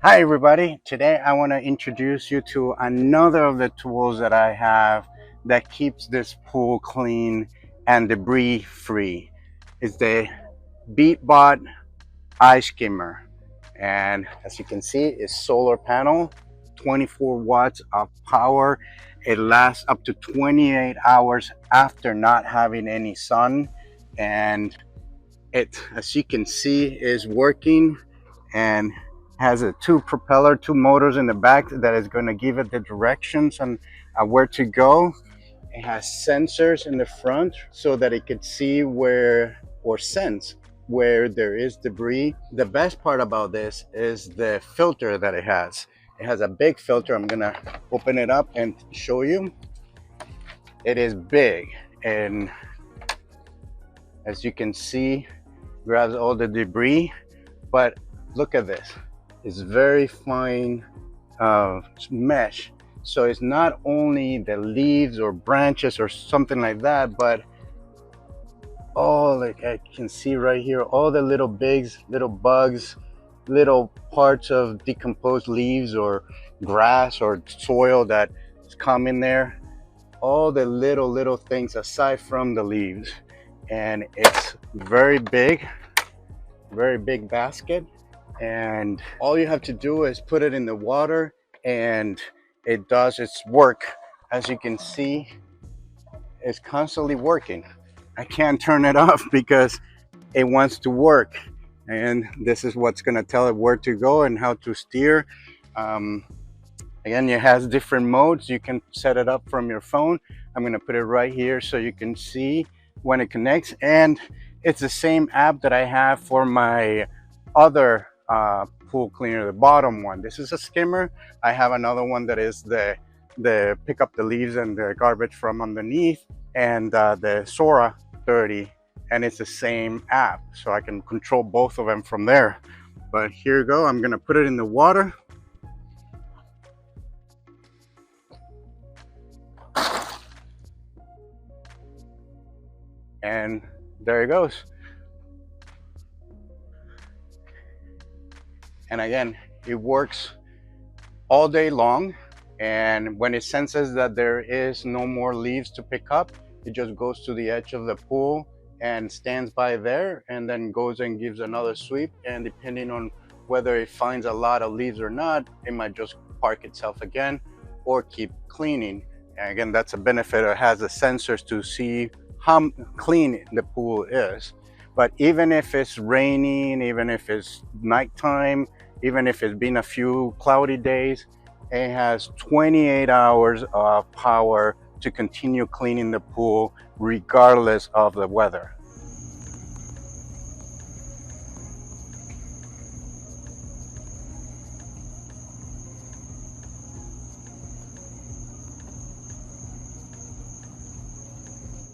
Hi everybody, today I want to introduce you to another of the tools that I have that keeps this pool clean and debris free. It's the Beatbot iSkimmer, and as you can see it's solar panel, 24 watts of power. It lasts up to 28 hours after not having any sun, and it, as you can see, is working and has two motors in the back that is going to give it the directions on where to go. It has sensors in the front so that it could see where or sense where there is debris. The best part about this is the filter that it has. It has a big filter. I'm gonna open it up and show you. It is big, and as you can see, grabs all the debris. But look at this, it's very fine mesh, so it's not only the leaves or branches or something like that, but all, like I can see right here, all the little little bugs, little parts of decomposed leaves or grass or soil that's come in there, all the little things aside from the leaves. And it's very big basket, and all you have to do is put it in the water and it does its work. As you can see, it's constantly working. I can't turn it off because it wants to work, and this is what's going to tell it where to go and how to steer. Again, it has different modes. You can set it up from your phone. I'm going to put it right here so you can see when it connects, and it's the same app that I have for my other pool cleaner, the bottom one. This is a skimmer. I have another one that is the pick up the leaves and the garbage from underneath, and the Sora 30, and it's the same app, so I can control both of them from there. But here you go. I'm gonna put it in the water. And there it goes. And again, it works all day long. And when it senses that there is no more leaves to pick up, it just goes to the edge of the pool and stands by there, and then goes and gives another sweep. And depending on whether it finds a lot of leaves or not, it might just park itself again or keep cleaning. And again, that's a benefit. It has the sensors to see how clean the pool is. But even if it's raining, even if it's nighttime, even if it's been a few cloudy days, it has 28 hours of power to continue cleaning the pool regardless of the weather.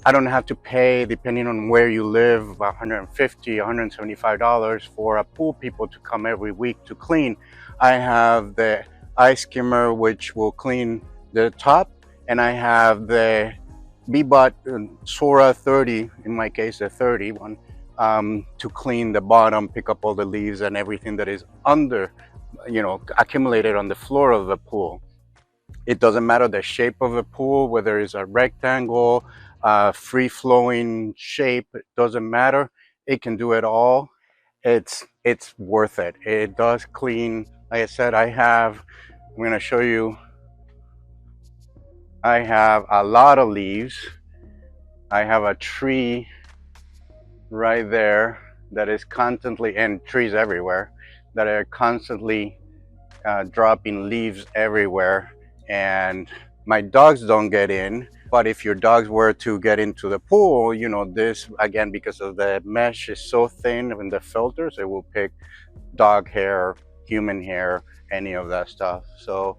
I don't have to pay, depending on where you live, $150, $175 for a pool people to come every week to clean. I have the iSkimmer, which will clean the top, and I have the Beatbot Sora 30, in my case the 30 one, to clean the bottom, pick up all the leaves and everything that is under, accumulated on the floor of the pool. It doesn't matter the shape of the pool, whether it's a rectangle, free-flowing shape, it doesn't matter. It can do it all. It's worth it. It does clean. Like I said, I'm going to show you, I have a lot of leaves. I have a tree right there that is constantly, and trees everywhere, that are constantly dropping leaves everywhere. And my dogs don't get in, but if your dogs were to get into the pool, this, again, because of the mesh is so thin and the filters, it will pick dog hair, human hair, any of that stuff. So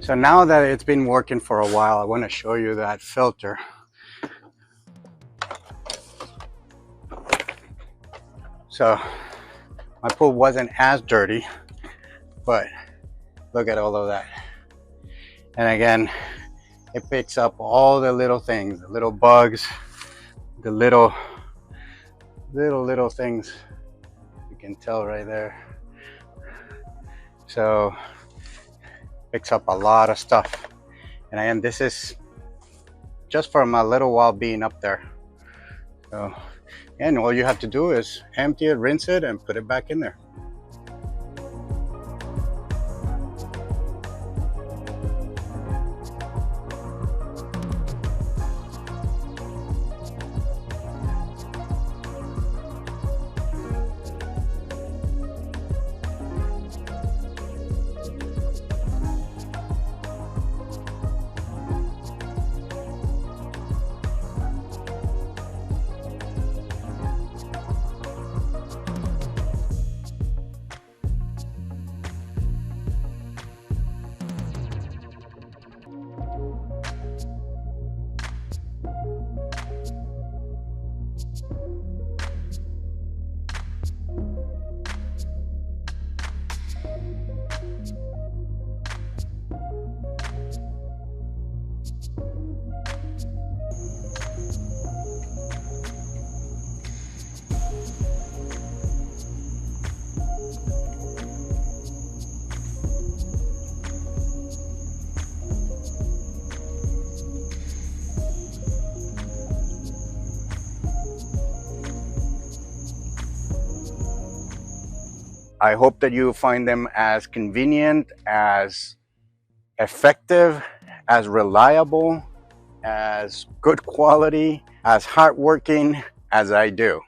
So now that it's been working for a while, I want to show you that filter. So my pool wasn't as dirty, but look at all of that. And again, it picks up all the little things, the little bugs, the little things. You can tell right there. So picks up a lot of stuff. And again, this is just from a little while being up there. So, and all you have to do is empty it, rinse it, and put it back in there. I hope that you find them as convenient, as effective, as reliable, as good quality, as hardworking as I do.